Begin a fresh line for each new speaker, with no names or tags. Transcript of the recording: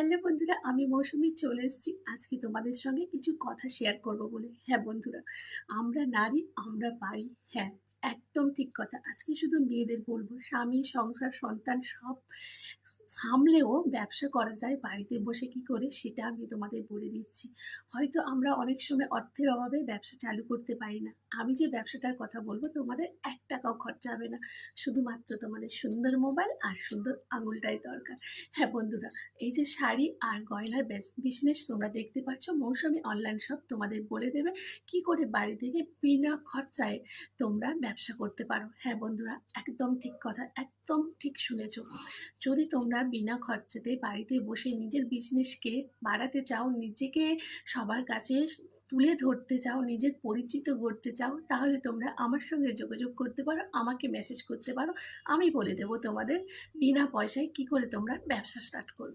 Hello বন্ধুরা, আমি মৌসুমী চলে এসেছি আজকে তোমাদের সঙ্গে কিছু কথা শেয়ার করব বলে। হ্যাঁ বন্ধুরা, আমরা নারী, আমরা পারি। হ্যাঁ, একদম ঠিক কথা। আজকে শুধু মেয়েদের বলবো, স্বামী, সংসার, সন্তান সব সামলেও ব্যবসা করা যায় বাড়িতে বসে কি করে, সেটা আমি তোমাদের বলে দিচ্ছি। হয়তো আমরা অনেক সময় অর্থের অভাবে ব্যবসা চালু করতে পারি না। আমি যে ব্যবসাটার কথা বলবো, তোমাদের ১ টাকাও খরচা হবে না। শুধুমাত্র তোমাদের সুন্দর মোবাইল আর সুন্দর আঙুলটাই দরকার। হ্যাঁ বন্ধুরা, এই যে শাড়ি আর গয়নার বিজনেস তোমরা দেখতে পাচ্ছ, মৌসুমী অনলাইন শপ তোমাদের বলে দেবে কি করে বাড়ি থেকে বিনা খরচায় তোমরা ব্যবসা করতে পারো। হ্যাঁ বন্ধুরা, একদম ঠিক কথা, একদম ঠিক শুনেছো। যদি তোমরা বিনা খরচাতে বাড়িতে বসে নিজের বিজনেসকে বাড়াতে চাও, নিজেকে সবার কাছে তুলে ধরতে চাও, নিজের পরিচিত গড়তে চাও, তাহলে তোমরা আমার সঙ্গে যোগাযোগ করতে পারো, আমাকে মেসেজ করতে পারো। আমি বলে দেবো তোমাদের বিনা পয়সায় কি করে তোমরা ব্যবসা স্টার্ট করবে।